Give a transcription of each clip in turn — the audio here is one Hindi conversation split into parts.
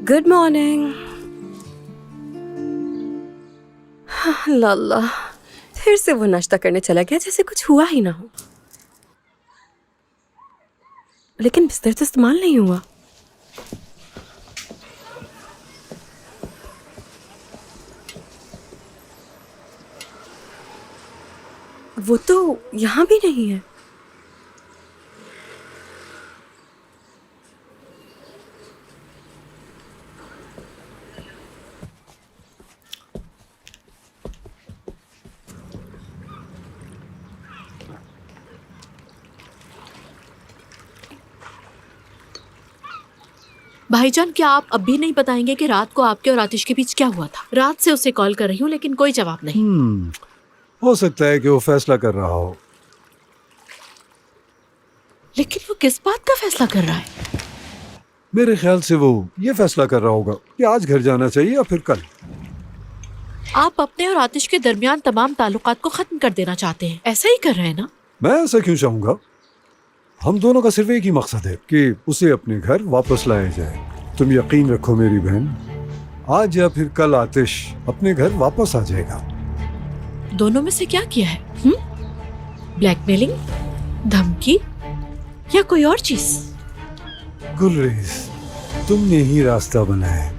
Good morning. लाला फिर से वो नाश्ता करने चला गया जैसे कुछ हुआ ही ना हो। लेकिन बिस्तर तो इस्तेमाल नहीं हुआ। वो तो यहाँ भी नहीं है। भाईजान, क्या आप अब भी नहीं बताएंगे कि रात को आपके और आतिश के बीच क्या हुआ था? रात से उसे कॉल कर रही हूँ लेकिन कोई जवाब नहीं। हो सकता है कि वो फैसला कर रहा हो। लेकिन वो किस बात का फैसला कर रहा है? मेरे ख्याल से वो ये फैसला कर रहा होगा कि आज घर जाना चाहिए या फिर कल। आप अपने और आतिश के दरमियान तमाम ताल्लुकात को खत्म कर देना चाहते हैं, ऐसा ही कर रहे हैं ना? मैं ऐसा क्यों चाहूंगा? हम दोनों का सिर्फ एक ही मकसद है कि उसे अपने घर वापस लाया जाए। तुम यकीन रखो मेरी बहन, आज या फिर कल आतिश अपने घर वापस आ जाएगा। दोनों में से क्या किया है? ब्लैकमेलिंग, धमकी या कोई और चीज? गुलरेज, तुमने ही रास्ता बनाया,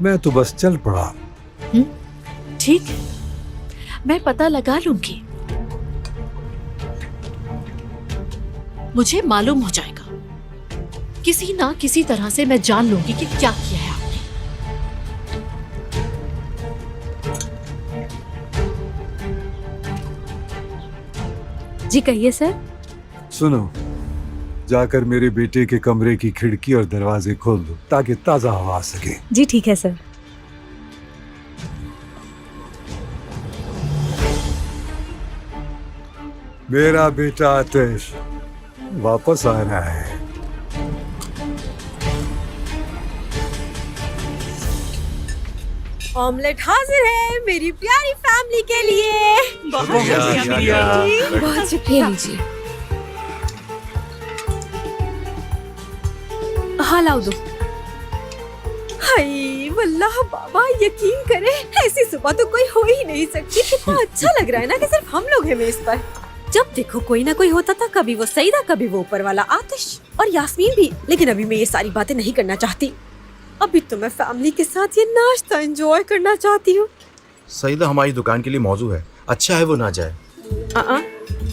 मैं तो बस चल पड़ा। ठीक है, मैं पता लगा लूंगी। मुझे मालूम हो जाएगा। किसी ना किसी तरह से मैं जान लूंगी कि क्या किया है आपने। जी कहिए सर। सुनो, जाकर मेरे बेटे के कमरे की खिड़की और दरवाजे खोल दो ताकि ताजा हवा आ सके। जी ठीक है सर। मेरा बेटा आतिश वापस आ रहा है। ऑमलेट हाजिर है मेरी प्यारी फैमिली के लिए। बहुत शुक्रिया। बहुत शुक्रिया। लीजिए। हाँ लाओ दो। हाय वल्लाह बाबा, यकीन करें ऐसी सुबह तो कोई हो ही नहीं सकती। कितना अच्छा लग रहा है ना कि सिर्फ हम लोग हैं मेज पर। जब देखो कोई ना कोई होता था, कभी वो सईदा, कभी वो ऊपर वाला आतिश और यास्मीन भी। लेकिन अभी मैं ये सारी बातें नहीं करना चाहती। अभी तो मैं फैमिली के साथ ये नाश्ता एंजॉय करना चाहती हूँ। सईदा हमारी दुकान के लिए मौजू है, अच्छा है वो ना जाए।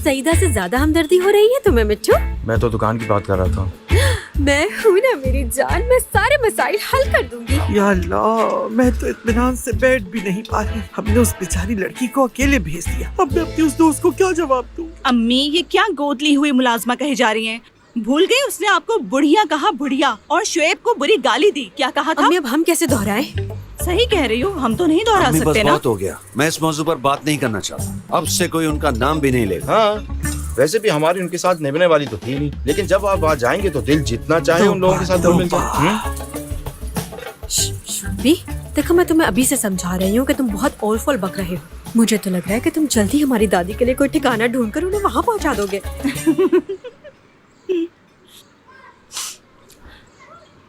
सईदा से ज्यादा हमदर्दी हो रही है तुम्हें मिट्टू? मैं तो दुकान की बात कर रहा था। मैं हूँ ना मेरी जान, मैं सारे मसाइल हल कर दूंगी। या अल्लाह, मैं तो इत्मीनान से बैठ भी नहीं पा रही। हमने उस बेचारी लड़की को अकेले भेज दिया। अब मैं अपनी उस दोस्त को क्या जवाब दूँ? अम्मी, ये क्या गोद ली हुई मुलाजमा कही जा रही हैं? भूल गई उसने आपको बुढ़िया कहा, बुढ़िया, और शुएब को बुरी गाली दी। क्या कहा था? अम्मी अब हम कैसे दोहराएं? सही कह रही हो, हम तो नहीं दोहरा सकते ना। बहुत हो गया, मैं इस मौजू पर बात नहीं करना चाहता। अब से कोई उनका नाम भी नहीं लेगा। हाँ, वैसे भी हमारी उनके साथ निभने वाली तो थी नहीं, लेकिन जब आप वहाँ जाएंगे तो दिल जितना चाहे उन लोगों के साथ मिल जाए। देखो, मैं तुम्हें अभी से समझा रही हूँ कि तुम बहुत ओलफोल बक रहे हो। मुझे तो लग रहा है कि तुम जल्दी हमारी दादी के लिए कोई ठिकाना ढूंढकर उन्हें वहाँ पहुँचा दोगे।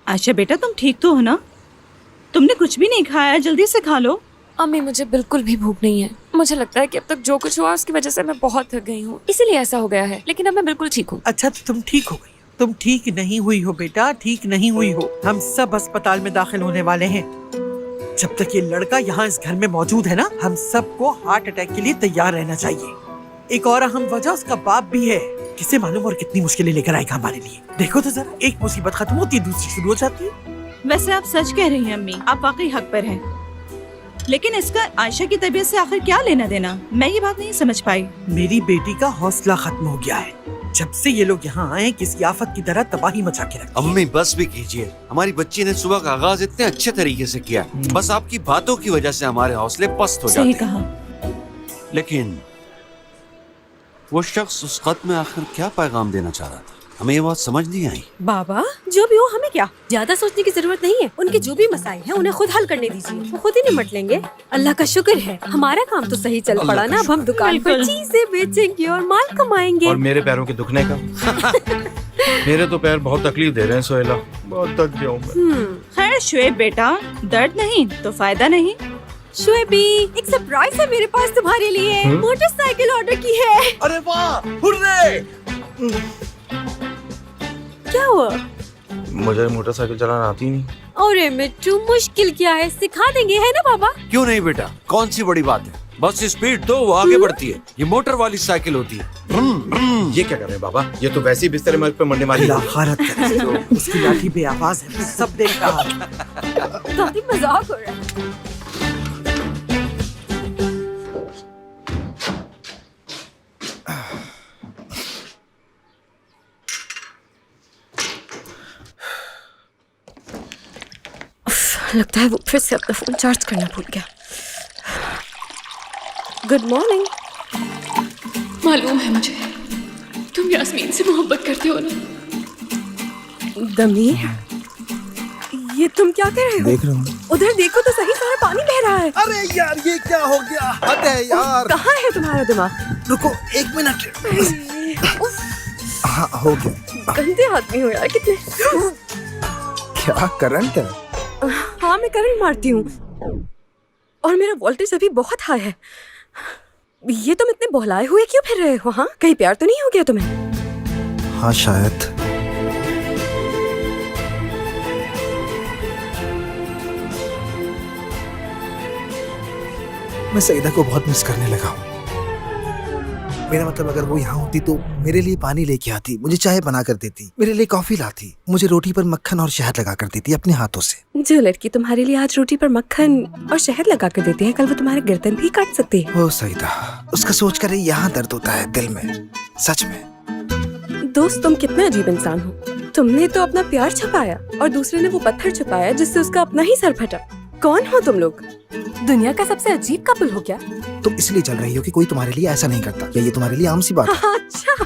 अच्छा बेटा, तुम ठीक तो हो ना? तुमने कुछ भी नहीं खाया, जल्दी से खा लो। अम्मी, मुझे बिल्कुल भी भूख नहीं है। मुझे लगता है कि अब तक जो कुछ हुआ उसकी वजह से मैं बहुत थक गई हूँ, इसीलिए ऐसा हो गया है। लेकिन अब मैं बिल्कुल ठीक हूँ। अच्छा, तो तुम ठीक हो गई? तुम ठीक नहीं हुई हो बेटा, ठीक नहीं हुई हो। हम सब अस्पताल में दाखिल होने वाले हैं। जब तक ये लड़का यहाँ इस घर में मौजूद है ना, हम सबको हार्ट अटैक के लिए तैयार रहना चाहिए। एक और अहम वजह उसका बाप भी है। किसे मालूम और कितनी मुश्किलें लेकर आएगा हमारे लिए। देखो तो जरा, एक मुसीबत खत्म होती है दूसरी शुरू हो जाती है। वैसे आप सच कह रही हैं अम्मी, आप वाकई हक पर हैं। लेकिन इसका आयशा की तबीयत से आखिर क्या लेना देना? मैं ये बात नहीं समझ पाई। मेरी बेटी का हौसला खत्म हो गया है। जब से ये लोग यहाँ आए, किसी आफत की तरह तबाही मचा के रखी। अम्मी बस भी कीजिए, हमारी बच्ची ने सुबह का आगाज इतने अच्छे तरीके से किया। बस आपकी बातों की वजह से हमारे हौसले पस्त हो जाते सही हैं। कहा। लेकिन वो शख्स उस खत में आखिर क्या पैगाम देना चाह रहा था, हमें ये बात समझ नहीं आई। बाबा, जो भी हो, हमें क्या ज्यादा सोचने की जरूरत नहीं है। उनके जो भी मसाइल हैं उन्हें खुद हल करने दीजिए, वो खुद ही निपट लेंगे। अल्लाह का शुक्र है हमारा काम तो सही चल पड़ा ना। अब हम दुकान पर चीजें बेचेंगे और माल कमाएंगे। और मेरे पैरों के दुखने का मेरे तो पैर बहुत तकलीफ दे रहे हैं सोहेला, बहुत थक गया हूँ मैं। खैर अरे शुएब बेटा, दर्द नहीं तो फायदा नहीं। शुएबी, एक सरप्राइज है मेरे पास तुम्हारे लिए। मोटरसाइकिल ऑर्डर की है। अरे वाह, हुर्रे! क्या हुआ? मुझे मोटरसाइकिल चलाना आती नहीं। अरे मिट्टू, मुश्किल क्या है, सिखा देंगे, है ना बाबा? क्यों नहीं बेटा, कौन सी बड़ी बात है, बस स्पीड दो वो आगे बढ़ती है। ये मोटर वाली साइकिल होती है। ये क्या कर रहे हैं बाबा? ये तो वैसे ही बिस्तर में पे मंडे मारी। लाखारत है। उसकी लाठी बेआवाज है, सब देख रहा है। काफी मजाक हो रहा है। लगता है वो फिर से अपना फोन चार्ज करना भूल गया। Good morning. मालूम है मुझे, तुम यास्मीन से मोहब्बत करते हो ना। दमीर, ये तुम क्या कर रहे हो? देख रहा हूँ। उधर देखो तो सही, सारा पानी बह रहा है। अरे यार, ये क्या हो गया? हद है यार। कहाँ है तुम्हारा दिमाग? रुको 1 मिनट। हाँ, हो गया। गंदे आदमी हो यार कितने। क्या करंट है? हाँ, मैं करंट मारती हूँ और मेरा वोल्टेज अभी बहुत हाई है। ये तुम इतने बहलाए हुए क्यों फिर रहे हो? हाँ, कहीं प्यार तो नहीं हो गया तुम्हें? हाँ शायद। मैं सईदा को बहुत मिस करने लगा हूँ। मेरा मतलब, अगर वो यहाँ होती तो मेरे लिए पानी लेके आती, मुझे चाय बना कर देती, मेरे लिए कॉफी लाती, मुझे रोटी पर मक्खन और शहद लगा कर देती अपने हाथों से। जो लड़की तुम्हारे लिए आज रोटी पर मक्खन और शहद लगा कर देती है, कल वो तुम्हारे गर्दन भी काट सकती है। ओ सईदा, उसका सोच कर यहाँ दर्द होता है दिल में, सच में। दोस्त, तुम कितना अजीब इंसान हो। तुमने तो अपना प्यार छुपाया और दूसरे ने वो पत्थर छुपाया जिससे उसका अपना ही सर फटा। कौन हो तुम लोग? दुनिया का सबसे अजीब कपल हो क्या? तुम इसलिए चल रही हो कि कोई तुम्हारे लिए ऐसा नहीं करता, या ये तुम्हारे लिए आम सी बात है? अच्छा,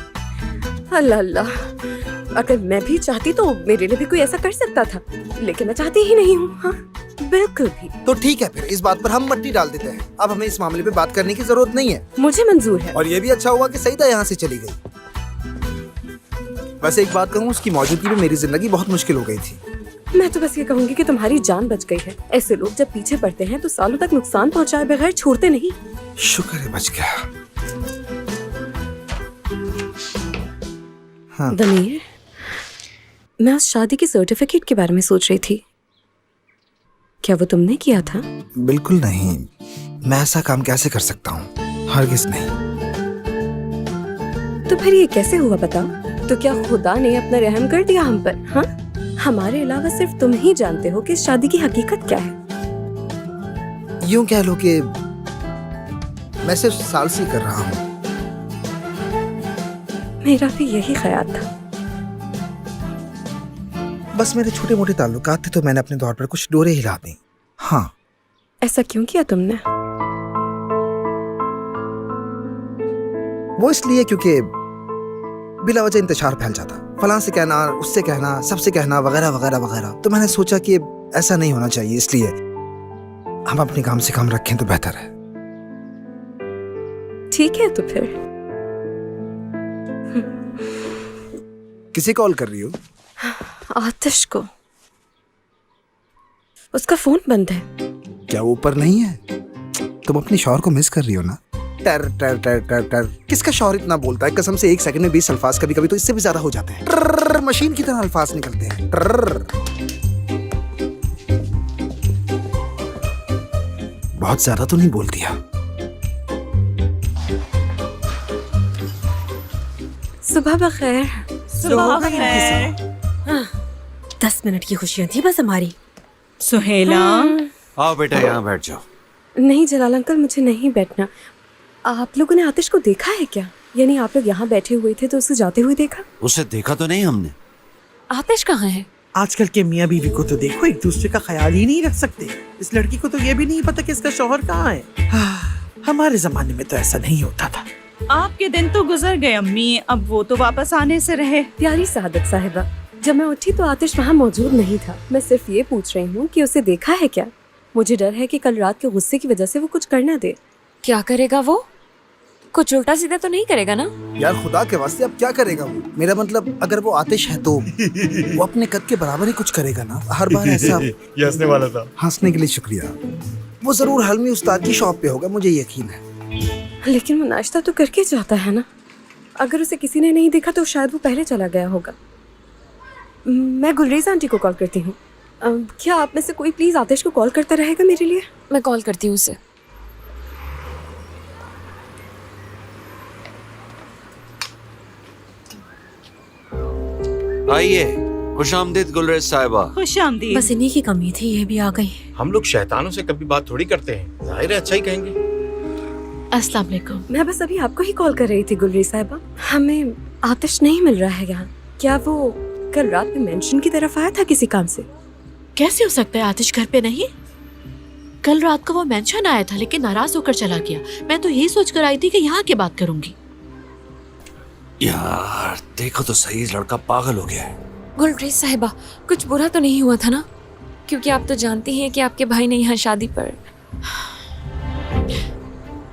अल्लाह अल्लाह, अगर मैं भी चाहती तो मेरे लिए भी कोई ऐसा कर सकता था, लेकिन मैं चाहती ही नहीं हूँ। हाँ, बिल्कुल भी। तो ठीक है, फिर इस बात पर हम मट्टी डाल देते हैं। अब हमें इस मामले पे बात करने की जरूरत नहीं है। मुझे मंजूर है। और ये भी अच्छा हुआ कि सईदा यहाँ से चली गई। वैसे एक बात कहूँ, उसकी मौजूदगी में मेरी जिंदगी बहुत मुश्किल हो गई थी। मैं तो बस ये कहूंगी कि तुम्हारी जान बच गई है। ऐसे लोग जब पीछे पड़ते हैं तो सालों तक नुकसान पहुंचाए बगैर छोड़ते नहीं। शुक्र है बच गया। हाँ। दमीर, मैं उस शादी की सर्टिफिकेट के बारे में सोच रही थी। क्या वो तुमने किया था? बिल्कुल नहीं, मैं ऐसा काम कैसे कर सकता हूँ, हरगिज नहीं। तो फिर ये कैसे हुआ बताओ? तो क्या खुदा ने अपना रहम कर दिया हम पर? हाँ, हमारे अलावा सिर्फ तुम ही जानते हो कि इस शादी की हकीकत क्या है। यूं कह लो कि मैं सिर्फ सालसी कर रहा हूँ। मेरा भी यही ख्याल था। बस मेरे छोटे मोटे ताल्लुकात थे तो मैंने अपने तौर पर कुछ डोरे हिला दी। हाँ। ऐसा क्यों किया तुमने? वो इसलिए क्योंकि बिला वजह इंतशार फैल जाता, फलां से कहना, उससे कहना, सबसे कहना, वगैरह वगैरह वगैरह। तो मैंने सोचा कि ऐसा नहीं होना चाहिए, इसलिए हम अपने काम से काम रखें तो बेहतर है। ठीक है, तो फिर किसे कॉल कर रही हो? आतिश को। उसका फोन बंद है। क्या वो ऊपर नहीं है? तुम अपने शौहर को मिस कर रही हो ना? टर टर टर टर टर। किसका शौहर इतना बोलता है? कसम से 1 सेकंड में 20 अल्फाज, कभी कभी तो इससे भी ज्यादा हो जाते हैं। ट्रर, मशीन की तरह अल्फाज निकलते हैं। ट्रर। बहुत ज्यादा तो नहीं बोल दिया? सुबह बखैर। सुबह बखैर। 10 मिनट की खुशियां थी बस हमारी। सुहेला, आओ बेटा, यहाँ बैठ जाओ। नहीं जलाल अंकल, मुझे नहीं बैठना। आप लोगों ने आतिश को देखा है क्या? यानी आप लोग यहाँ बैठे हुए थे तो उसे जाते हुए देखा? उसे देखा तो नहीं हमने। आतिश कहाँ है? आजकल के मियाँ बीवी को तो देखो, एक दूसरे का ख्याल ही नहीं रख सकते। इस लड़की को तो ये भी नहीं पता कि इसका शौहर कहाँ है। हमारे जमाने में तो ऐसा नहीं होता था। आपके दिन तो गुजर गए अम्मी, अब वो तो वापस आने से रहे। प्यारी सादत साहिबा, जब मैं उठी तो आतिश वहाँ मौजूद नहीं था। मैं सिर्फ ये पूछ रही हूँ कि उसे देखा है क्या? मुझे डर है कि कल रात के गुस्से की वजह से वो कुछ कर ना दे। क्या करेगा वो? कुछ उल्टा सीधा तो नहीं करेगा ना? यार खुदा के वास्ते अब क्या करेगा वो? मेरा मतलब अगर वो आतिश है तो वो अपने कद के बराबर ही कुछ करेगा ना। हर बार ऐसा ये हंसने वाला था। हंसने के लिए शुक्रिया। वो जरूर हलमी उस्ताद की शॉप पे होगा, मुझे यकीन है। लेकिन वो नाश्ता तो करके जाता है ना। अगर उसे किसी ने नहीं देखा तो शायद वो पहले चला गया होगा। मैं गुलरेज़ आंटी को कॉल करती हूँ। क्या आप में से कोई प्लीज आतिश को कॉल करता रहेगा मेरे लिए? मैं कॉल करती हूँ उसे। आइए, खुशामदीद गुलरेज साहिबा। खुश आमदीद। बस इन्हीं की कमी थी, ये भी आ गई। हम लोग शैतानों से कभी बात थोड़ी करते हैं, जाहिर है अच्छा ही कहेंगे। अस्सलाम वालेकुम। मैं बस अभी आपको ही कॉल कर रही थी गुलरेज़ साहिबा। हमें आतिश नहीं मिल रहा है यहाँ। क्या वो कल रात में मेंशन की तरफ आया था किसी काम से? कैसे हो सकता है आतिश घर पे नहीं? कल रात को वो मेंशन आया था लेकिन नाराज होकर चला गया। मैं तो यही सोच कर आई थी कि यहाँ की बात करूंगी। यार देखो तो सही, लड़का पागल हो गया है। गुलरेज़ साहिबा, कुछ बुरा तो नहीं हुआ था ना? क्योंकि आप तो जानती हैं कि आपके भाई ने यहाँ शादी पर।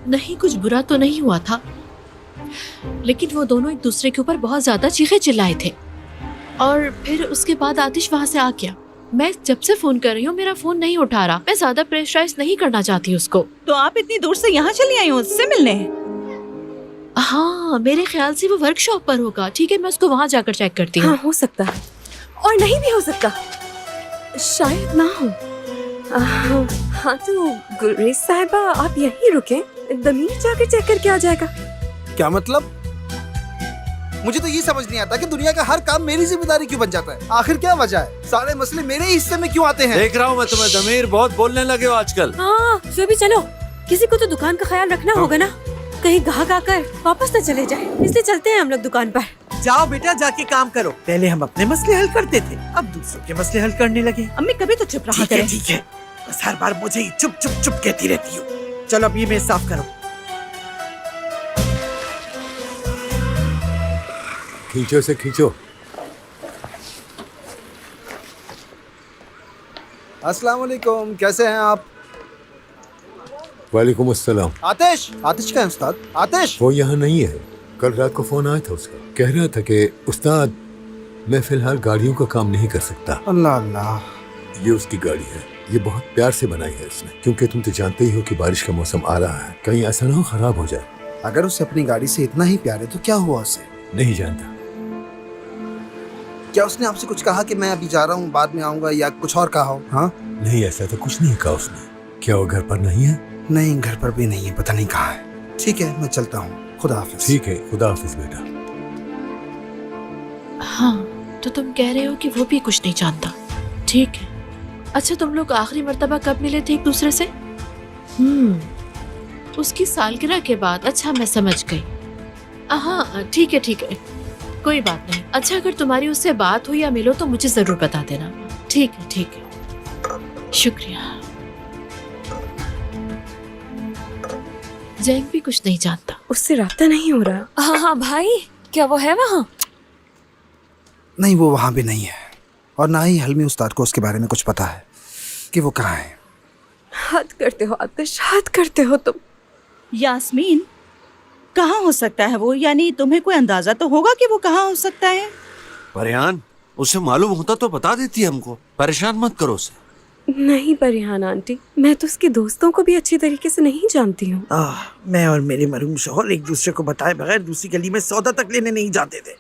नहीं, कुछ बुरा तो नहीं हुआ था, लेकिन वो दोनों एक दूसरे के ऊपर बहुत ज्यादा चीखे चिल्लाए थे और फिर उसके बाद आतिश वहाँ से आ गया। मैं जब से फोन कर रही हूँ मेरा फोन नहीं उठा रहा। मैं ज्यादा प्रेशराइज नहीं करना चाहती उसको। तो आप इतनी दूर से यहाँ चली आई हो उससे मिलने? हाँ, मेरे ख्याल से वो वर्कशॉप पर होगा। ठीक है, मैं उसको वहाँ जाकर चेक करती हूँ। हाँ, हो सकता है और नहीं भी हो सकता, शायद ना हो। हाँ तो गुलरेज़ साहिबा आप यहीं रुकें, दमीर जाकर चेक करके आ जाएगा। क्या मतलब? मुझे तो ये समझ नहीं आता कि दुनिया का हर काम मेरी जिम्मेदारी क्यों बन जाता है। आखिर क्या वजह है? सारे मसले मेरे ही हिस्से में क्यों आते हैं? देख रहा हूँ मैं तुम्हें दमीर, बहुत बोलने लगे हो आजकल। हाँ, जो भी चलो, किसी को तो दुकान का ख्याल रखना होगा ना, कहीं ग्राहक आकर वापस न चले जाए। इसलिए चलते हैं हम लोग दुकान पर। जाओ बेटा, जाके काम करो। पहले हम अपने मसले हल करते थे, अब दूसरों के मसले हल करने लगे। अम्मी कभी तो चुप रहा ठीक है करें। ठीक है, बस हर बार मुझे ही चुप चुप चुप कहती रहती हो। चलो अब ये मेज साफ करो। खींचो से खींचो। अस्सलाम वालेकुम, कैसे हैं आप? वालेकुम अस्सलाम। आतिश, आतिश का है उस्ताद? आतिश वो यहाँ नहीं है। कल रात को फोन आया था उसका, कह रहा था कि उस्ताद मैं फिलहाल गाड़ियों का काम नहीं कर सकता। अल्लाह अल्लाह। ये उसकी गाड़ी है, ये बहुत प्यार से बनाई है उसने, क्योंकि तुम तो जानते ही हो कि बारिश का मौसम आ रहा है, कहीं ऐसा ना हो खराब हो जाए। अगर उसे अपनी गाड़ी से इतना ही प्यार है तो क्या हुआ उसे? नहीं जानता। क्या उसने आपसे कुछ कहा कि मैं अभी जा रहा हूँ, बाद में आऊंगा, या कुछ और कहा हो? हाँ नहीं, ऐसा तो कुछ नहीं कहा उसने। क्या वो घर पर नहीं है? नहीं, घर पर भी नहीं है, पता नहीं कहाँ है। ठीक है, मैं चलता हूँ, खुदा हाफिज। ठीक है, खुदा हाफिज बेटा। हाँ, तो तुम कह रहे हो कि वो भी कुछ नहीं जानता। ठीक है। अच्छा, तुम लोग आखिरी मर्तबा कब मिले थे एक दूसरे से? उसकी सालगिरह के बाद। अच्छा, मैं समझ गई। हाँ ठीक है ठीक है, कोई बात नहीं। अच्छा, अगर तुम्हारी उससे बात हुई या मिलो तो मुझे जरूर बता देना। ठीक है ठीक है, शुक्रिया। जैंग भी कुछ नहीं जानता। उससे राब्ता नहीं हो रहा। हाँ हाँ भाई, क्या वो है वहाँ? नहीं, वो वहाँ भी नहीं है, और ना ही हलमी उस्ताद को उसके बारे में कुछ पता है कि वो कहाँ है। हद करते हो आतिश, हद करते हो तुम। यास्मीन, कहाँ हो सकता है वो? यानी तुम्हें कोई अंदाजा तो होगा कि वो कहाँ हो सकता है? परियान, उसे मालूम होता तो बता देती हमको। परेशान मत करो उसे। नहीं परिहान आंटी, मैं तो उसके दोस्तों को भी अच्छी तरीके से नहीं जानती हूँ। मैं और मेरे मरहूम शौहर एक दूसरे को बताए बगैर दूसरी गली में सौदा तक लेने नहीं जाते थे।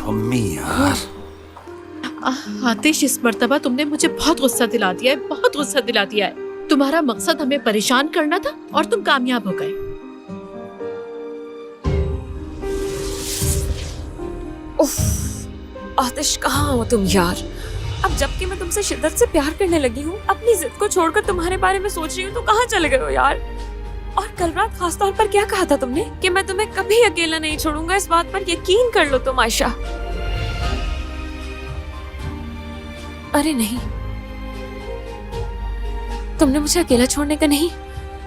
अम्मी यार। आतिश, इस मर्तबा तुमने मुझे बहुत गुस्सा दिला दिया है, बहुत गुस्सा दिला दिया है। तुम्हारा मकसद हमें परेशान करना था और तुम कामयाब हो गए। उफ, आतिश कहाँ हो तुम यार? अब जबकि मैं तुमसे शिद्दत से प्यार करने लगी हूँ, अपनी जिद को छोड़कर तुम्हारे बारे में सोच रही हूँ, तो कहाँ चले गए हो यार? और कल रात खास तौर पर क्या कहा था तुमने कि मैं तुम्हें कभी अकेला नहीं छोड़ूंगा? इस बात पर यकीन कर लो तुम आयशा। अरे नहीं, तुमने मुझे अकेला छोड़ने का नहीं,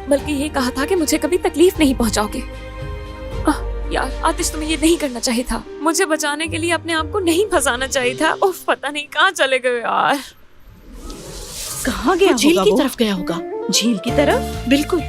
बल्कि ये कहा था कि मुझे कभी तकलीफ नहीं पहुंचाओगे। यार आतिश, तुम्हें ये नहीं करना चाहिए था। मुझे बचाने के लिए अपने आप को नहीं फंसाना चाहिए था। उफ, पता नहीं कहाँ चले गए यार। कहाँ गया वो झील होगा की वो? तरफ गया होगा। झील की तरफ? बिल्कुल।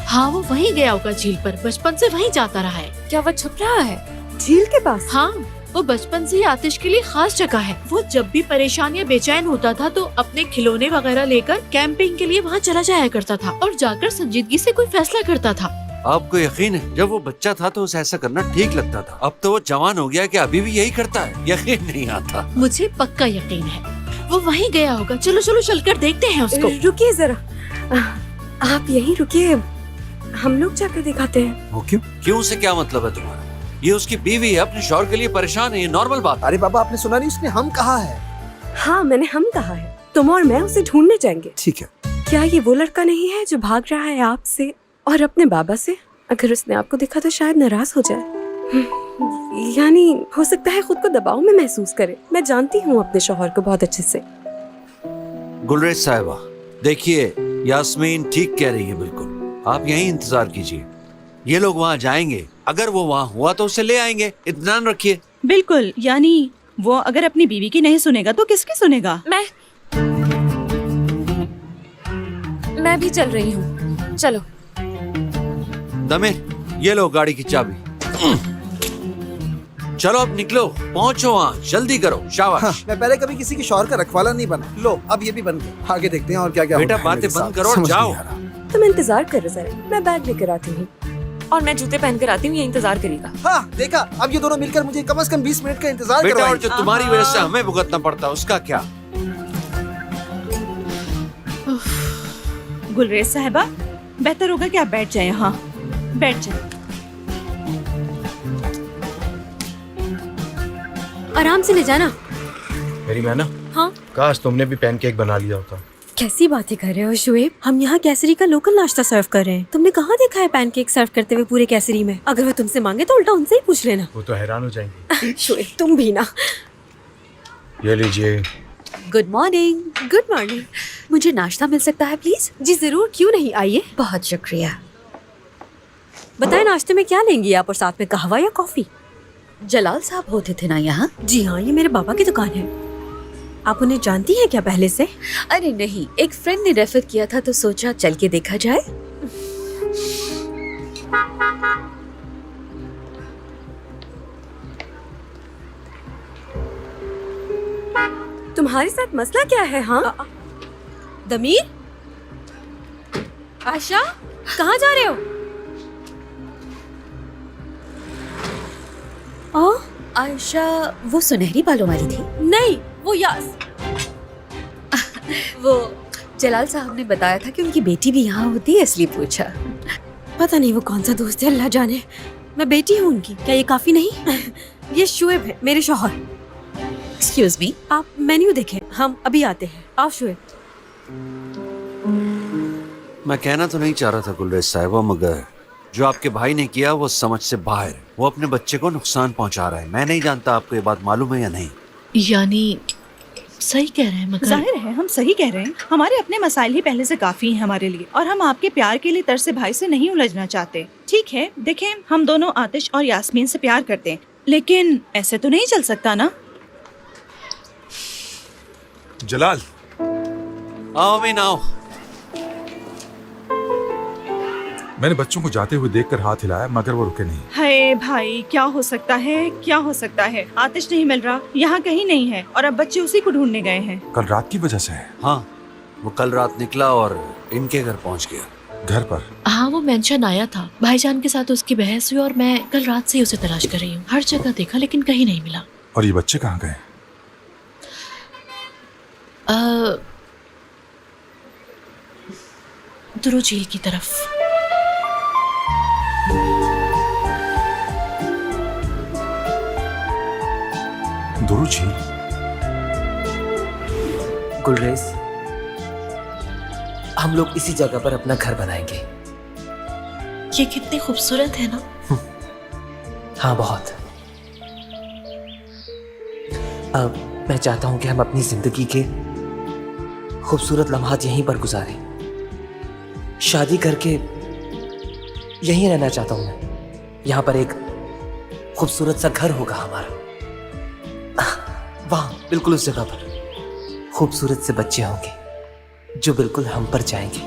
हाँ, वो वहीं गया होगा झील पर, बचपन से वहीं जाता रहा है। क्या वो छुप रहा है? झील के पास? हाँ, वो बचपन से ही आतिश के लिए खास जगह है। वो जब भी परेशान या बेचैन होता था तो अपने खिलौने वगैरह लेकर कैंपिंग के लिए वहाँ चला जाया करता था और जाकर संजीदगी से कोई फैसला करता था। आपको यकीन है जब वो बच्चा था तो उसे ऐसा करना ठीक लगता था, अब तो वो जवान हो गया कि अभी भी यही करता है, यकीन नहीं आता। मुझे पक्का यकीन है वो वहीं गया होगा। चलो चलो चलकर देखते हैं उसको। रुकिए जरा, आप यहीं रुकिए, हम लोग जाकर दिखाते हैं। वो क्यों? क्यों से क्या मतलब है तुम्हारा? ये उसकी बीवी है, अपने शौहर के लिए परेशान है, ये नॉर्मल बात है। अरे बाबा आपने सुना नहीं, उसने हम कहा है। हाँ मैंने हम कहा है, तुम और मैं उसे ढूंढने जाएंगे। ठीक है। क्या ये वो लड़का नहीं है जो भाग रहा है आपसे और अपने बाबा से? अगर उसने आपको देखा तो शायद नाराज हो जाए, यानी हो सकता है खुद को दबाव में महसूस करे। मैं जानती हूँ अपने शौहर को बहुत अच्छे से। गुलरेज साहिबा, देखिए यास्मीन ठीक कह रही है, बिल्कुल आप यहीं इंतजार कीजिए, ये लोग वहाँ जाएंगे, अगर वो वहाँ हुआ तो उसे ले आएंगे, इत्मीनान रखिए। बिल्कुल, यानी वो अगर अपनी बीवी की नहीं सुनेगा तो किसकी सुनेगा? मैं भी चल रही हूँ, चलो। दमिर, ये लो गाड़ी की चाबी। चलो अब निकलो, पहुँचो वहाँ, जल्दी करो, शाबाश। हाँ, मैं पहले कभी किसी के शौहर का रखवाला नहीं बना, लो अब ये भी बन गया। आगे देखते हैं और क्या क्या बेटा होता है बातें मेरे बंद साथ, करो और समझ जाओ। नहीं आ रहा। तुम इंतजार करो जरा, मैं बैग लेकर आती हूँ। और मैं जूते पहन कर आती हूँ, ये इंतजार करेगा। हाँ देखा, अब ये दोनों मिलकर मुझे कम से कम 20 मिनट का इंतजार बेटा और करवाएंगे। जो तुम्हारी वजह से हमें भुगतना पड़ता उसका क्या? गुलरेज साहिबा, बेहतर होगा कि आप बैठ जाएं। हाँ बैठ जाएं। आराम से ले जाना। मेरी मैना, हाँ काश तुमने भी पैनकेक बना लिया होता। कैसी बातें कर रहे हो शुएब? हम यहाँ केसरी का लोकल नाश्ता सर्व कर रहे हैं। तुमने कहाँ देखा है पैनकेक सर्व करते हुए पूरे केसरी में? अगर वो तुमसे मांगे तो उल्टा उनसे ही पूछ लेना। वो तो हैरान हो जाएंगे। शुएब तुम भी ना। ये लीजिए। Good morning. Good morning. मुझे नाश्ता मिल सकता है प्लीज? जी जरूर, क्यों नहीं, आइए। बहुत शुक्रिया। बताएं नाश्ते में क्या लेंगी आप, और साथ में कहवा या कॉफी? जलाल साहब होते थे ना यहाँ? जी हाँ, ये मेरे बाबा की दुकान है। आप उन्हें जानती हैं क्या पहले से? अरे नहीं, एक फ्रेंड ने रेफर किया था तो सोचा चल के देखा जाए। तुम्हारे साथ मसला क्या है? हाँ दमीर, आशा, कहाँ जा रहे हो? आयशा वो सुनहरी बालों वाली थी? नहीं, वो यास। वो जलाल साहब ने बताया था कि उनकी बेटी भी यहाँ होती है, इसलिए पूछा। पता नहीं वो कौन सा दोस्त है, अल्लाह जाने। मैं बेटी हूँ उनकी, क्या ये काफी नहीं? ये शुएब है, मेरे शौहर। एक्सक्यूज मी, आप मेन्यू देखें, हम अभी आते हैं। आप शुएब। मैं कहना तो नहीं चाह रहा था गुलरेज साहिबा, मगर जो आपके भाई ने किया वो समझ से बाहर है। वो अपने बच्चे को नुकसान पहुंचा रहा है। मैं नहीं जानता आपको ये बात मालूम है या नहीं। यानी सही कह रहे हैं, मगर जाहिर है हम सही कह रहे हैं। हमारे अपने मसाइल ही पहले से काफी हैं हमारे लिए, और हम आपके प्यार के लिए तरसे भाई से नहीं उलझना चाहते। ठीक है, देखें हम दोनों आतिश और यास्मीन से प्यार करते हैं, लेकिन ऐसे तो नहीं चल सकता ना। जलाल, आओ अमीन आओ। मैंने बच्चों को जाते हुए देखकर हाथ हिलाया मगर वो रुके नहीं। हाय भाई, क्या हो सकता है, क्या हो सकता है? आतिश नहीं मिल रहा, यहाँ कहीं नहीं है, और अब बच्चे उसी को ढूंढने गए हैं। कल रात की वजह से है। हाँ, वो कल रात निकला और इनके घर पहुंच गया। घर पर? हाँ, वो मेंशन आया था। भाईजान के साथ उसकी बहस हुई और मैं कल रात से ही उसे तलाश कर रही हूँ। हर जगह देखा लेकिन कहीं नहीं मिला। और ये बच्चे कहाँ गए? दुरू झील की तरफ। दुरू झील? गुलरेज, हम लोग इसी जगह पर अपना घर बनाएंगे। ये कितनी खूबसूरत है ना? हाँ बहुत। अब मैं चाहता हूं कि हम अपनी जिंदगी के खूबसूरत लम्हात यहीं पर गुजारें। शादी करके यहीं रहना चाहता हूं मैं। यहाँ पर एक खूबसूरत सा घर होगा हमारा। वहां बिल्कुल उस जगह पर खूबसूरत से बच्चे होंगे जो बिल्कुल हम पर जाएंगे।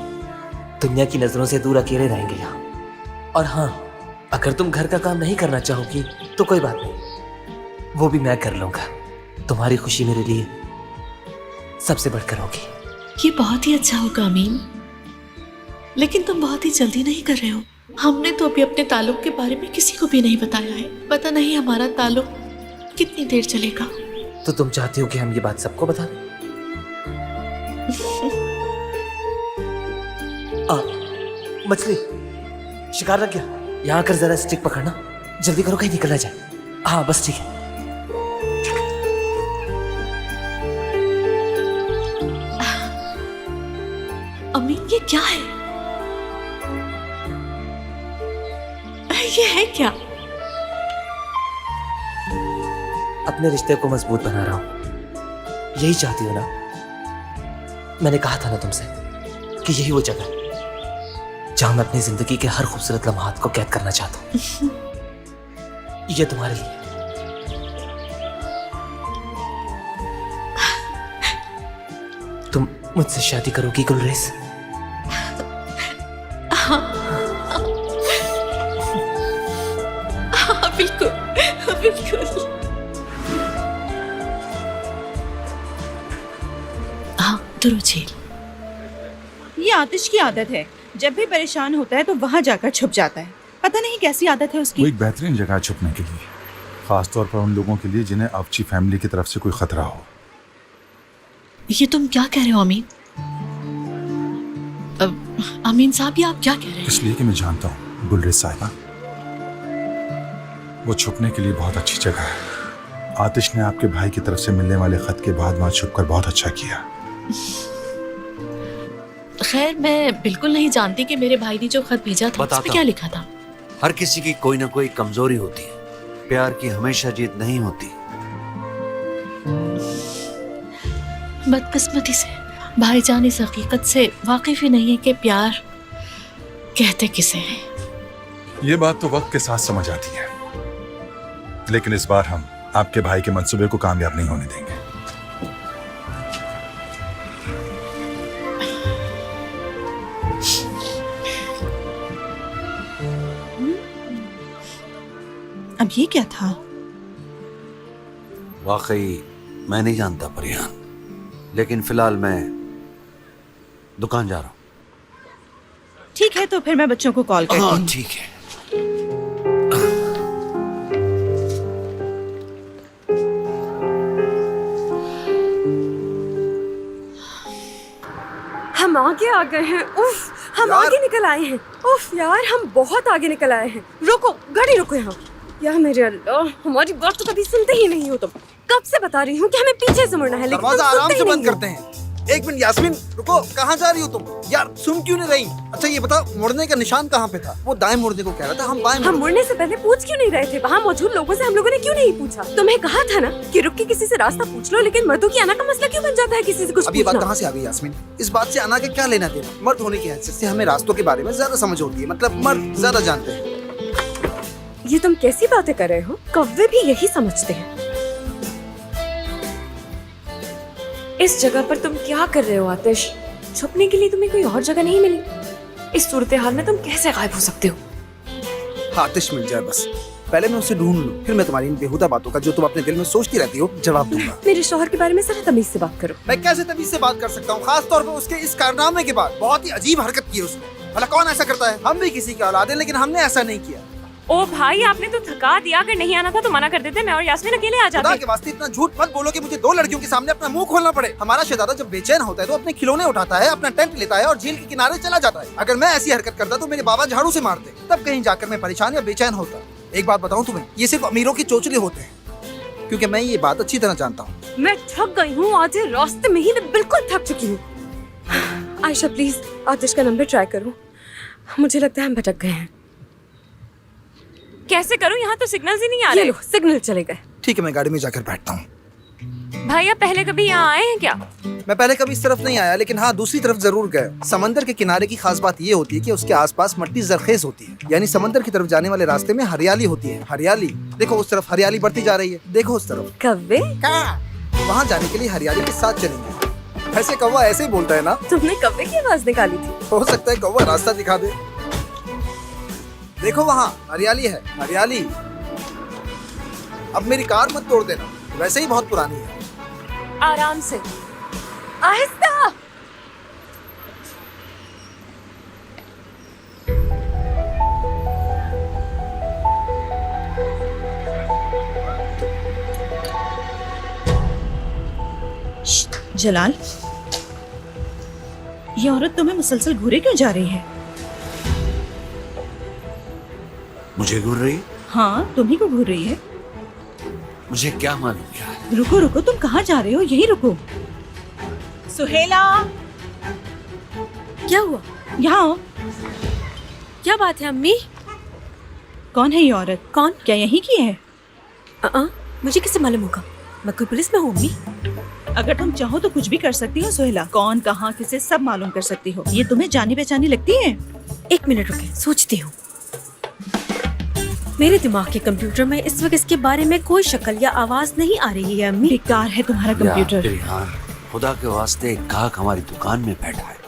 दुनिया की नजरों से दूर अकेले रहेंगे यहाँ। और हाँ, अगर तुम घर का काम नहीं करना चाहोगी तो कोई बात नहीं, वो भी मैं कर लूंगा। तुम्हारी खुशी मेरे लिए सबसे बढ़कर होगी। ये बहुत ही अच्छा होगा अमीन, लेकिन तुम बहुत ही जल्दी नहीं कर रहे हो। हमने तो अभी अपने ताल्लुक के बारे में किसी को भी नहीं बताया है। पता नहीं हमारा ताल्लुक कितनी देर चलेगा। तो तुम चाहती हो कि हम ये बात सबको बता दें? मछली, शिकार लग गया। यहाँ आकर जरा स्टिक पकड़ना, जल्दी करो कहीं निकल ना जाए। हाँ बस ठीक है। अमीन ये क्या है? ये है क्या? अपने रिश्ते को मजबूत बना रहा हूं। यही चाहती हो ना? मैंने कहा था ना तुमसे कि यही वो जगह है जहां मैं अपनी जिंदगी के हर खूबसूरत लम्हात को कैद करना चाहता हूं। ये तुम्हारे लिए। तुम मुझसे शादी करोगी गुलरेज? बिल्कुल बिल्कुल। हाँ दुरू झील। ये आतिश की आदत है, जब भी परेशान होता है तो वहाँ जाकर छुप जाता है। पता नहीं कैसी आदत है उसकी। वो एक बेहतरीन जगह है छुपने के लिए, खास तौर पर उन लोगों के लिए जिन्हें अफची फैमिली की तरफ से कोई खतरा हो। ये तुम क्या कह रहे हो अमीन? अमीन साहब ये आप क्या कह रहे हैं? इसलिए कि मैं जानता हूँ गुलरेज साहिबा, वो छुपने के लिए बहुत अच्छी जगह है। आतिश ने आपके भाई की तरफ से मिलने वाले खत के बाद वहां छुपकर बहुत अच्छा किया। खैर मैं बिल्कुल नहीं जानती कि मेरे भाई ने जो खत भेजा था उसमें क्या लिखा था। हर किसी की कोई ना कोई कमजोरी होती है, प्यार की हमेशा जीत नहीं होती। बदकिस्मती से भाईजान इस हकीकत से वाकिफ ही नहीं है कि प्यार कहते किसे हैं। ये बात तो वक्त के साथ समझ आती है, लेकिन इस बार हम आपके भाई के मंसूबे को कामयाब नहीं होने देंगे। अब ये क्या था? वाकई मैं नहीं जानता परियान, लेकिन फिलहाल मैं दुकान जा रहा हूँ। ठीक है, तो फिर मैं बच्चों को कॉल करती हूँ। ठीक है। हम आगे आ गए हैं। उफ, हम आगे निकल आए हैं। उफ यार, हम बहुत आगे निकल आए हैं। रुको, गाड़ी रुको यहाँ। यार मेरे अल्लाह, हमारी बात तो कभी सुनते ही नहीं हो तुम। कब से बता रही हूँ कि हमें पीछे से मुड़ना है, लेकिन दरवाजा तुम आराम सुनते से ही बंद नहीं हो। करते हैं। एक मिनट यास्मीन, रुको, कहाँ जा रही हो तुम? यार सुन क्यों नहीं रही? अच्छा ये बता, मुड़ने का निशान कहाँ पे था? वो दाएं मुड़ने को कह रहा था, हम बाएं हम मुड़ने से पहले पूछ क्यों नहीं रहे थे? वहाँ मौजूद लोगों से हम लोगों ने क्यों नहीं पूछा? तुम्हें कहा था ना कि रुक के किसी से रास्ता पूछ लो, लेकिन मर्दों की आना का मसला क्यों बन जाता है किसी से कुछ अब ये बात पूछना? कहाँ से आ गई यास्मीन? इस बात से आना के क्या लेना देना? मर्द होने की हैसियत से हमें रास्तों के बारे में ज्यादा समझ होती है, मतलब मर्द ज्यादा जानते हैं। ये तुम कैसी बातें कर रहे हो? कौवे भी यही समझते हैं। इस जगह पर तुम क्या कर रहे हो आतिश? छुपने के लिए तुम्हें कोई और जगह नहीं मिली? इस सूरत हाल में तुम कैसे गायब हो सकते हो? आतिश मिल जाए बस, पहले मैं उसे ढूंढ लूं, फिर मैं तुम्हारी इन बेहुदा बातों का जो तुम अपने दिल में सोचती रहती हो जवाब दूंगा। मेरे शौहर के बारे में जरा तमीज से बात करो। मैं कैसे तमीज से बात कर सकता हूँ, खास तौर पर उसके इस कारनामे के बाद? बहुत ही अजीब हरकत की है उसने। भला कौन ऐसा करता है? हम भी किसी के औलाद हैं, लेकिन हमने ऐसा नहीं किया। ओ भाई, आपने तो थका दिया। अगर नहीं आना था तो मना कर देते, मैं और यास्मीन अकेले आ खुदा जाते। के वास्ते इतना झूठ मत बोलो कि मुझे दो लड़कियों के सामने अपना मुंह खोलना पड़े। हमारा शहजादा जब बेचैन होता है तो अपने खिलौने उठाता है, अपना टेंट लेता है और झील के किनारे चला जाता है। अगर मैं ऐसी हरकत करता तो मेरे बाबा झाड़ू से मारते, तब कहीं जाकर मैं परेशान या बेचैन होता। एक बात बताऊं तुम्हें, ये सिर्फ अमीरों के चोचले होते हैं, क्योंकि मैं ये बात अच्छी तरह जानता हूँ। मैं थक गई हूँ, आधे रास्ते में ही मैं बिल्कुल थक चुकी हूँ। आयशा प्लीज आतिश का नंबर ट्राई करो, मुझे लगता है हम भटक गए हैं। कैसे करूं? यहाँ तो सिग्नल्स ही नहीं आ ये रहे। लो, सिग्नल चले गए। ठीक है, मैं गाड़ी में जाकर बैठता हूँ। भाई आप पहले कभी यहाँ आए हैं क्या? मैं पहले कभी इस तरफ नहीं आया, लेकिन हाँ दूसरी तरफ जरूर गया। समंदर के किनारे की खास बात ये होती है कि उसके आसपास मिट्टी जरखेज होती है, यानी समंदर की तरफ जाने वाले रास्ते में हरियाली होती है। हरियाली देखो, उस तरफ हरियाली बढ़ती जा रही है, देखो उस तरफ। कव्वे वहाँ जाने के लिए हरियाली के साथ चलेंगे। ऐसे कौवा ऐसे ही बोलता है ना। तुमने कौवे की आवाज निकाली थी? हो सकता है कौवा रास्ता दिखा दे। देखो वहाँ हरियाली है, हरियाली। अब मेरी कार मत तोड़ देना, वैसे ही बहुत पुरानी है। आराम से। आहिस्ता। जलाल, ये औरत तुम्हें मुसलसल घूरे क्यों जा रही है? मुझे घूर रही है? हाँ, तुम्ही को घूर रही है। मुझे क्या मालूम यार। रुको रुको, तुम कहाँ जा रहे हो? यही रुको। सुहेला, क्या हुआ? यहाँ आओ। क्या बात है अम्मी? कौन है ये औरत? कौन? क्या यही की है? मुझे कैसे मालूम होगा? मैं कोई पुलिस में हूँ अम्मी? अगर तुम चाहो तो कुछ भी कर सकती हो सुहेला। कौन, कहाँ, किसे, सब मालूम कर सकती हो। ये तुम्हें जानी पहचानी लगती है? 1 मिनट रुके, सोचती हूँ। मेरे दिमाग के कंप्यूटर में इस वक्त इसके बारे में कोई शक्ल या आवाज नहीं आ रही है अम्मी। बेकार है तुम्हारा कंप्यूटर। यार, खुदा के वास्ते एक ग्राहक हमारी दुकान में बैठा है।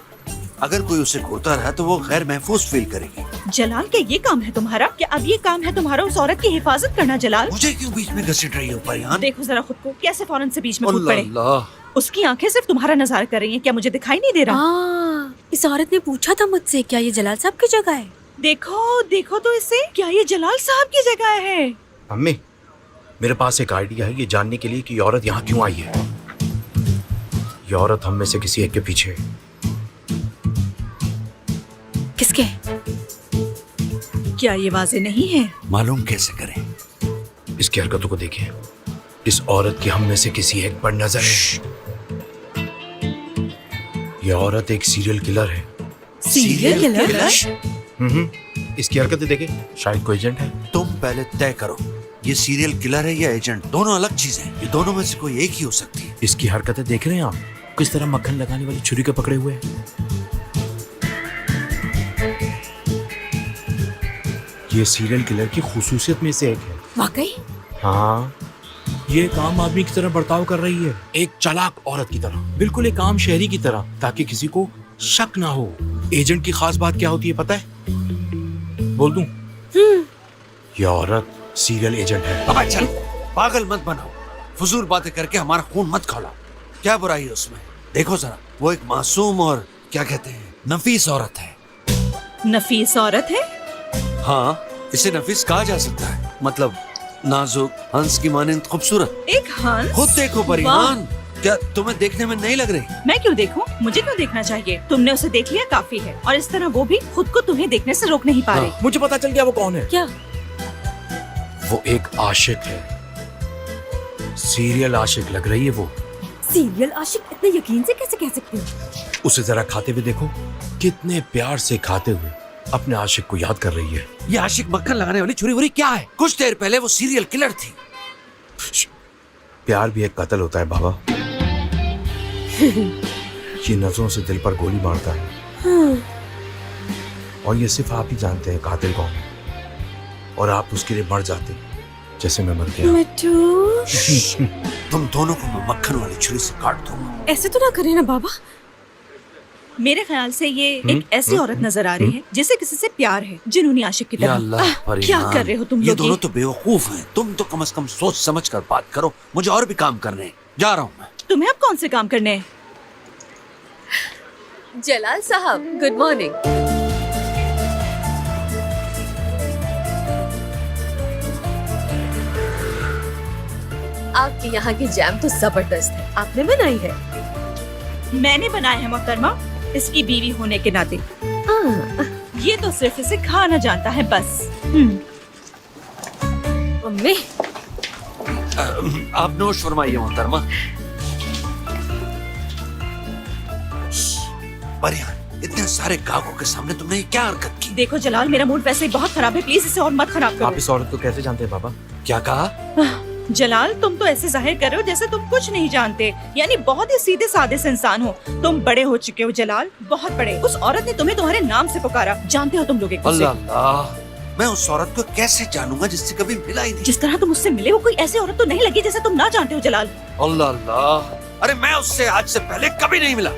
अगर कोई उसे घूरता रहा तो वो गैर महफूज फील करेगी। जलाल, क्या ये काम है तुम्हारा? क्या अब ये काम है तुम्हारा उस औरत की हिफाजत करना? जलाल, मुझे क्यों बीच में घसीट रही हो परियान? देखो जरा खुद को, कैसे फौरन से बीच में कूद पड़े। अल्लाह। उसकी आंखें सिर्फ तुम्हारा नजारा कर रही हैं। क्या मुझे दिखाई नहीं दे रहा? इस औरत ने पूछा था मुझसे क्या ये जलाल साहब की जगह है। देखो देखो तो इसे, क्या ये जलाल साहब की जगह है? अम्मी, मेरे पास एक आइडिया है ये जानने के लिए कि ये औरत यहाँ क्यों आई है। ये औरत हम में से किसी एक के पीछे है। किसके? क्या ये वाजे नहीं है? मालूम कैसे करें? इसकी हरकतों को देखिए। इस औरत की हम में से किसी एक पर नजर है। ये औरत एक सीरियल किलर है। Serial killer? इसकी हरकतें देखे, शायद कोई एजेंट है। तुम पहले तय करो, ये सीरियल किलर है या एजेंट? दोनों अलग चीजें हैं। ये दोनों में से कोई एक ही हो सकती है। इसकी हरकतें देख रहे हैं आप? किस तरह मक्खन लगाने वाली छुरी को पकड़े हुए हैं। ये सीरियल किलर की खुसूसियत में से एक है। वाकई? हाँ, ये एक आम आदमी की तरह बर्ताव कर रही है, एक चालाक औरत की तरह, बिल्कुल एक आम शहरी की तरह, ताकि किसी को शक ना हो। एजेंट की खास बात क्या होती है पता है? बोल दूं? ये औरत सीरियल एजेंट है। अब चल, पागल मत बनाओ, फजूल बातें करके हमारा खून मत खौला। क्या बुराई है उसमें? देखो जरा, वो एक मासूम और क्या कहते हैं, नफीस औरत है। नफीस औरत है? हाँ, इसे नफीस कहा जा सकता है। मतलब नाजुक, हंस की मानिंद खूबसूरत। एक हंस? खुद देखो परिवान, क्या तुम्हें देखने में नहीं लग रही? मैं क्यों देखूं? मुझे क्यों देखना चाहिए? तुमने उसे देख लिया काफी है। और इस तरह वो भी खुद को तुम्हें देखने से रोक नहीं पा रही। मुझे पता चल गया वो कौन है। क्या? वो एक आशिक है, सीरियल आशिक लग रही है वो। सीरियल आशिक? इतने यकीन से कैसे कह सकते हो? उसे जरा खाते हुए देखो, कितने प्यार से खाते हुए अपने आशिक को याद कर रही है। ये आशिक मक्खन लगाने वाली छुरी वुरी क्या है? कुछ देर पहले वो सीरियल किलर थी। प्यार भी एक कत्ल होता है बाबा। ये नजरों से दिल पर गोली मारता है। और ये सिर्फ आप ही जानते हैं कातिल कौन है। और आप उसके लिए मर जाते जैसे मैं मर गया। मिट्टू, तुम दोनों को मैं मक्खन वाली छुरी से काट दूंगा। ऐसे तो ना करे ना बाबा। मेरे ख्याल से ये एक ऐसी औरत नजर आ रही है जिसे किसी से प्यार है, जुनूनी आशिक की या तरह। अल्लाह, क्या कर रहे हो तुम ये लोग? दोनों तो बेवकूफ हैं। तुम तो कम से कम सोच समझ कर बात करो। मुझे और भी काम करने हैं, जा रहा हूँ मैं। तुम्हें अब कौन से काम करने हैं? जलाल साहब, गुड मॉर्निंग। आपके यहाँ की जैम तो जबरदस्त है। आपने बनाई है? मैंने बनाया है मोहतरमा, इसकी बीवी होने के नाते। ये तो सिर्फ इसे खाना जानता है बस। मम्मी, आप नोश फरमाइए मोहतरमा। परियान, इतने सारे ग्राहकों के सामने तुमने ये क्या हरकत की? देखो जलाल, मेरा मूड वैसे ही बहुत खराब है। प्लीज इसे और मत खराब करो। आप इस औरत को कैसे जानते हैं बाबा? क्या कहा? जलाल, तुम तो ऐसे जाहिर कर रहे हो जैसे तुम कुछ नहीं जानते, यानी बहुत ही सीधे साधे से इंसान हो। तुम बड़े हो चुके हो जलाल, बहुत बड़े। उस औरत ने तुम्हें तुम्हारे नाम से पुकारा। जानते हो तुम लोग एक दूसरे? अल्लाह, मैं उस औरत को कैसे जानूंगा जिससे कभी मिला ही नहीं? जिस तरह तुम उससे मिले, वो कोई ऐसी औरत तो नहीं लगी जैसे तुम ना जानते हो जलाल। अल्लाह अल्लाह, अरे मैं उससे आज से पहले कभी नहीं मिला।